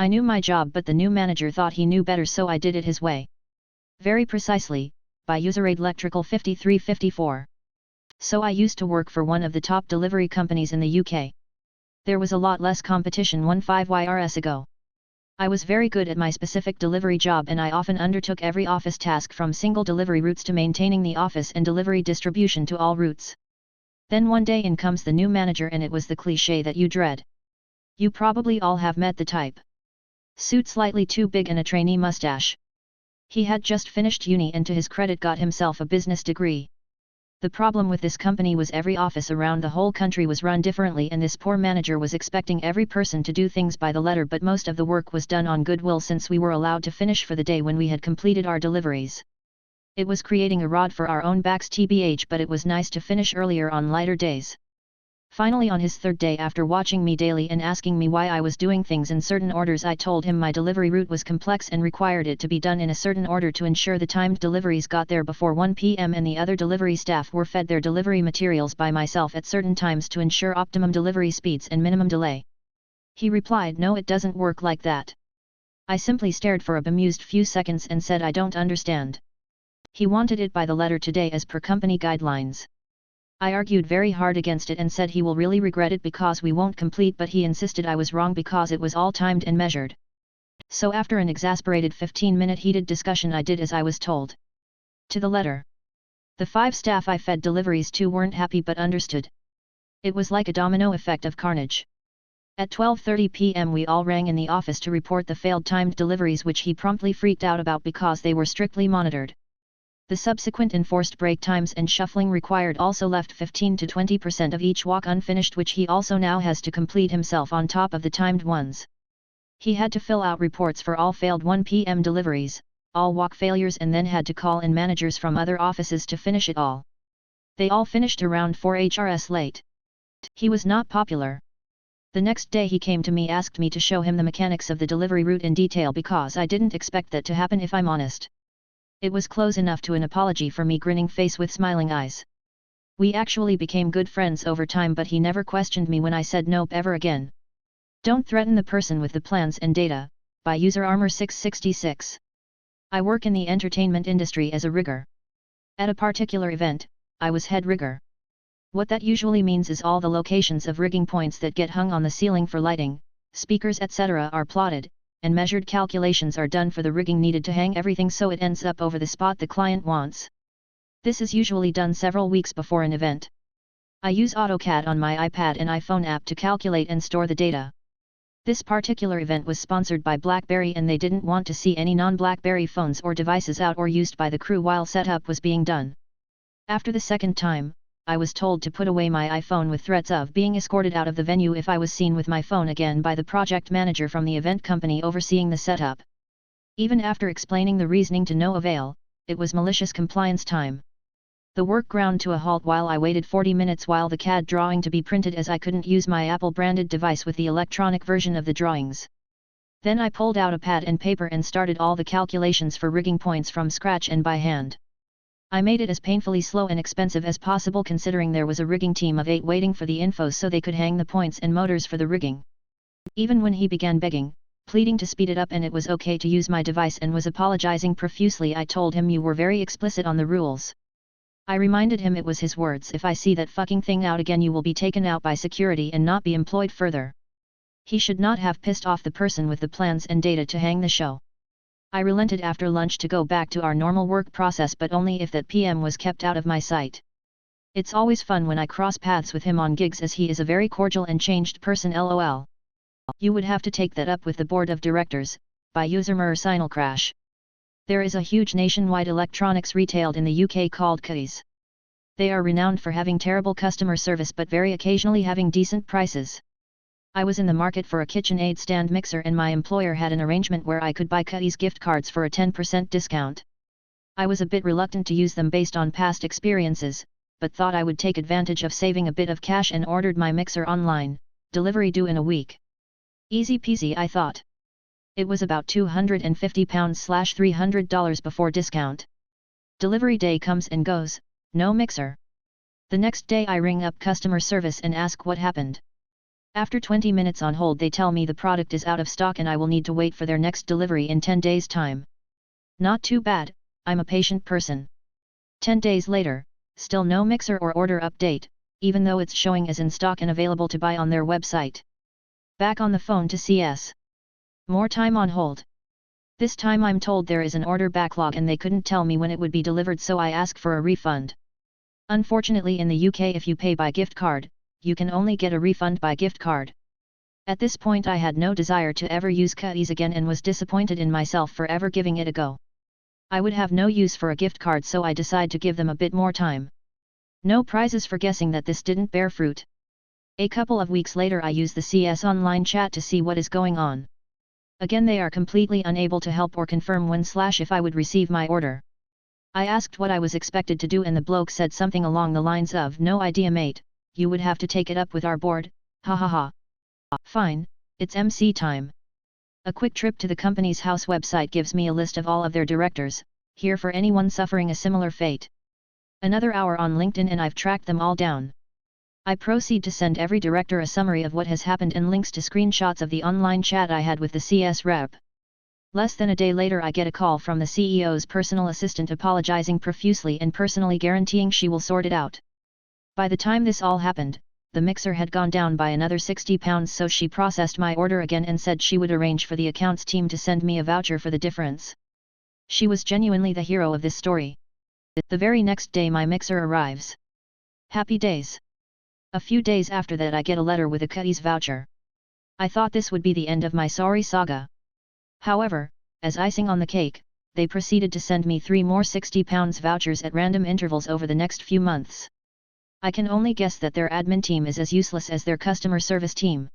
I knew my job, but the new manager thought he knew better, so I did it his way. Very precisely, by user-aid electrical 5354. So I used to work for one of the top delivery companies in the UK. There was a lot less competition 15 years ago. I was very good at my specific delivery job, and I often undertook every office task from single delivery routes to maintaining the office and delivery distribution to all routes. Then one day in comes the new manager, and it was the cliché that you dread. You probably all have met the type. Suit slightly too big and a trainee mustache. He had just finished uni and to his credit got himself a business degree. The problem with this company was every office around the whole country was run differently, and this poor manager was expecting every person to do things by the letter, but most of the work was done on goodwill since we were allowed to finish for the day when we had completed our deliveries. It was creating a rod for our own backs tbh, but it was nice to finish earlier on lighter days. Finally, on his third day, after watching me daily and asking me why I was doing things in certain orders, I told him my delivery route was complex and required it to be done in a certain order to ensure the timed deliveries got there before 1 p.m. and the other delivery staff were fed their delivery materials by myself at certain times to ensure optimum delivery speeds and minimum delay. He replied, "No, it doesn't work like that." I simply stared for a bemused few seconds and said, "I don't understand." He wanted it by the letter today as per company guidelines. I argued very hard against it and said he will really regret it because we won't complete, but he insisted I was wrong because it was all timed and measured. So after an exasperated 15-minute heated discussion, I did as I was told. To the letter. The 5 staff I fed deliveries to weren't happy but understood. It was like a domino effect of carnage. At 12:30 p.m. we all rang in the office to report the failed timed deliveries, which he promptly freaked out about because they were strictly monitored. The subsequent enforced break times and shuffling required also left 15 to 20% of each walk unfinished, which he also now has to complete himself on top of the timed ones. He had to fill out reports for all failed 1 p.m. deliveries, all walk failures, and then had to call in managers from other offices to finish it all. They all finished around 4 HRS late. He was not popular. The next day he came to me, asked me to show him the mechanics of the delivery route in detail because I didn't expect that to happen, if I'm honest. It was close enough to an apology for me, grinning face with smiling eyes. We actually became good friends over time, but he never questioned me when I said nope ever again. Don't threaten the person with the plans and data, by user Armor 666. I work in the entertainment industry as a rigger. At a particular event, I was head rigger. What that usually means is all the locations of rigging points that get hung on the ceiling for lighting, speakers, etc. are plotted, and measured calculations are done for the rigging needed to hang everything so it ends up over the spot the client wants. This is usually done several weeks before an event. I use AutoCAD on my iPad and iPhone app to calculate and store the data. This particular event was sponsored by BlackBerry, and they didn't want to see any non-BlackBerry phones or devices out or used by the crew while setup was being done. After the second time, I was told to put away my iPhone with threats of being escorted out of the venue if I was seen with my phone again by the project manager from the event company overseeing the setup. Even after explaining the reasoning to no avail, it was malicious compliance time. The work ground to a halt while I waited 40 minutes while the CAD drawing to be printed, as I couldn't use my Apple-branded device with the electronic version of the drawings. Then I pulled out a pad and paper and started all the calculations for rigging points from scratch and by hand. I made it as painfully slow and expensive as possible, considering there was a rigging team of 8 waiting for the info so they could hang the points and motors for the rigging. Even when he began begging, pleading to speed it up and it was okay to use my device and was apologizing profusely, I told him, "You were very explicit on the rules." I reminded him it was his words, "If I see that fucking thing out again, you will be taken out by security and not be employed further." He should not have pissed off the person with the plans and data to hang the show. I relented after lunch to go back to our normal work process, but only if that PM was kept out of my sight. It's always fun when I cross paths with him on gigs, as he is a very cordial and changed person, lol. You would have to take that up with the board of directors, by user Crash. There is a huge nationwide electronics retailed in the UK called Keys. They are renowned for having terrible customer service but very occasionally having decent prices. I was in the market for a KitchenAid stand mixer, and my employer had an arrangement where I could buy Cuddy's gift cards for a 10% discount. I was a bit reluctant to use them based on past experiences, but thought I would take advantage of saving a bit of cash and ordered my mixer online, delivery due in a week. Easy peasy, I thought. It was about £250/$300 before discount. Delivery day comes and goes, no mixer. The next day I ring up customer service and ask what happened. After 20 minutes on hold they tell me the product is out of stock and I will need to wait for their next delivery in 10 days time. Not too bad, I'm a patient person. 10 days later, still no mixer or order update, even though it's showing as in stock and available to buy on their website. Back on the phone to CS. More time on hold. This time I'm told there is an order backlog and they couldn't tell me when it would be delivered, so I ask for a refund. Unfortunately in the UK if you pay by gift card, you can only get a refund by gift card. At this point I had no desire to ever use cookies again and was disappointed in myself for ever giving it a go. I would have no use for a gift card, so I decide to give them a bit more time. No prizes for guessing that this didn't bear fruit. A couple of weeks later I use the CS online chat to see what is going on. Again they are completely unable to help or confirm when/if I would receive my order. I asked what I was expected to do and the bloke said something along the lines of, "No idea mate, you would have to take it up with our board, ha ha ha." Fine, it's MC time. A quick trip to the company's house website gives me a list of all of their directors, here for anyone suffering a similar fate. Another hour on LinkedIn and I've tracked them all down. I proceed to send every director a summary of what has happened and links to screenshots of the online chat I had with the CS rep. Less than a day later I get a call from the CEO's personal assistant apologizing profusely and personally guaranteeing she will sort it out. By the time this all happened, the mixer had gone down by another £60, so she processed my order again and said she would arrange for the accounts team to send me a voucher for the difference. She was genuinely the hero of this story. The very next day my mixer arrives. Happy days. A few days after that I get a letter with a cookies voucher. I thought this would be the end of my sorry saga. However, as icing on the cake, they proceeded to send me 3 more £60 vouchers at random intervals over the next few months. I can only guess that their admin team is as useless as their customer service team.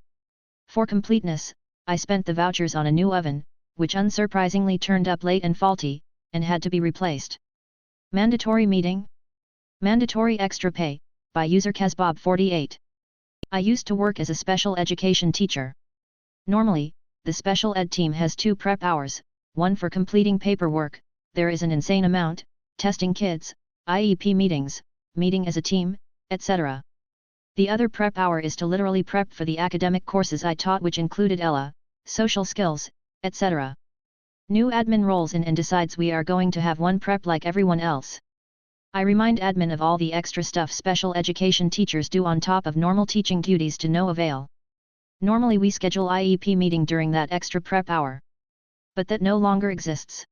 For completeness, I spent the vouchers on a new oven, which unsurprisingly turned up late and faulty, and had to be replaced. Mandatory meeting? Mandatory extra pay, by user Kazbob48. I used to work as a special education teacher. Normally, the special ed team has 2 prep hours, one for completing paperwork, there is an insane amount, testing kids, IEP meetings, meeting as a team, etc. The other prep hour is to literally prep for the academic courses I taught, which included ELA, social skills, etc. New admin rolls in and decides we are going to have one prep like everyone else. I remind admin of all the extra stuff special education teachers do on top of normal teaching duties to no avail. Normally we schedule IEP meeting during that extra prep hour. But that no longer exists.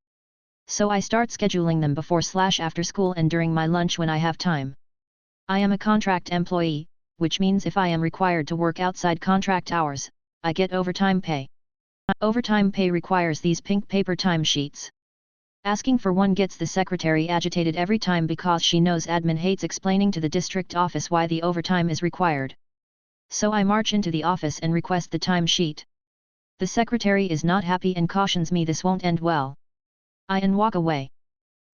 So I start scheduling them before/after school and during my lunch when I have time. I am a contract employee, which means if I am required to work outside contract hours, I get overtime pay. Overtime pay requires these pink paper timesheets. Asking for one gets the secretary agitated every time because she knows admin hates explaining to the district office why the overtime is required. So I march into the office and request the timesheet. The secretary is not happy and cautions me this won't end well. I walk away.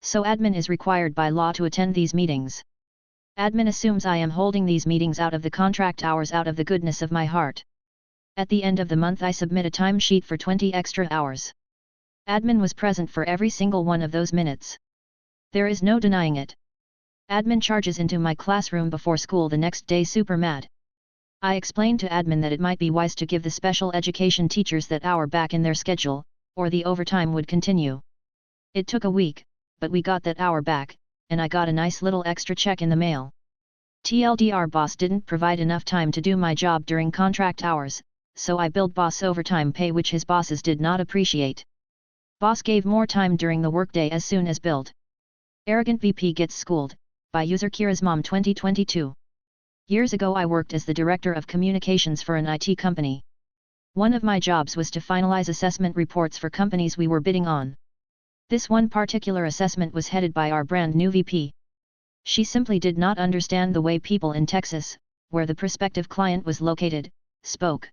So admin is required by law to attend these meetings. Admin assumes I am holding these meetings out of the contract hours out of the goodness of my heart. At the end of the month I submit a timesheet for 20 extra hours. Admin was present for every single one of those minutes. There is no denying it. Admin charges into my classroom before school the next day super mad. I explained to admin that it might be wise to give the special education teachers that hour back in their schedule, or the overtime would continue. It took a week, but we got that hour back, and I got a nice little extra check in the mail. TLDR boss didn't provide enough time to do my job during contract hours, so I billed boss overtime pay which his bosses did not appreciate. Boss gave more time during the workday as soon as billed. Arrogant VP gets schooled, by user Kira's mom 2022. Years ago I worked as the director of communications for an IT company. One of my jobs was to finalize assessment reports for companies we were bidding on. This one particular assessment was headed by our brand new VP. She simply did not understand the way people in Texas, where the prospective client was located, spoke.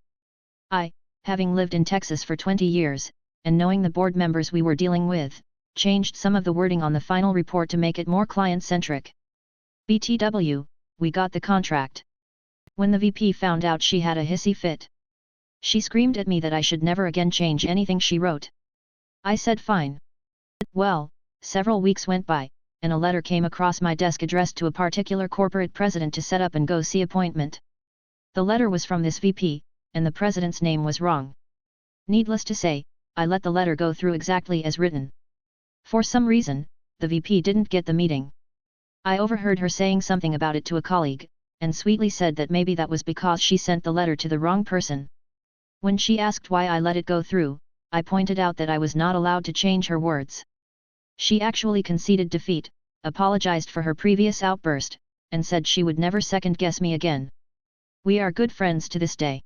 I, having lived in Texas for 20 years, and knowing the board members we were dealing with, changed some of the wording on the final report to make it more client-centric. BTW, we got the contract. When the VP found out she had a hissy fit. She screamed at me that I should never again change anything she wrote. I said fine. Well, several weeks went by, and a letter came across my desk addressed to a particular corporate president to set up and go see appointment. The letter was from this VP, and the president's name was wrong. Needless to say, I let the letter go through exactly as written. For some reason, the VP didn't get the meeting. I overheard her saying something about it to a colleague, and sweetly said that maybe that was because she sent the letter to the wrong person. When she asked why I let it go through, I pointed out that I was not allowed to change her words. She actually conceded defeat, apologized for her previous outburst, and said she would never second-guess me again. We are good friends to this day.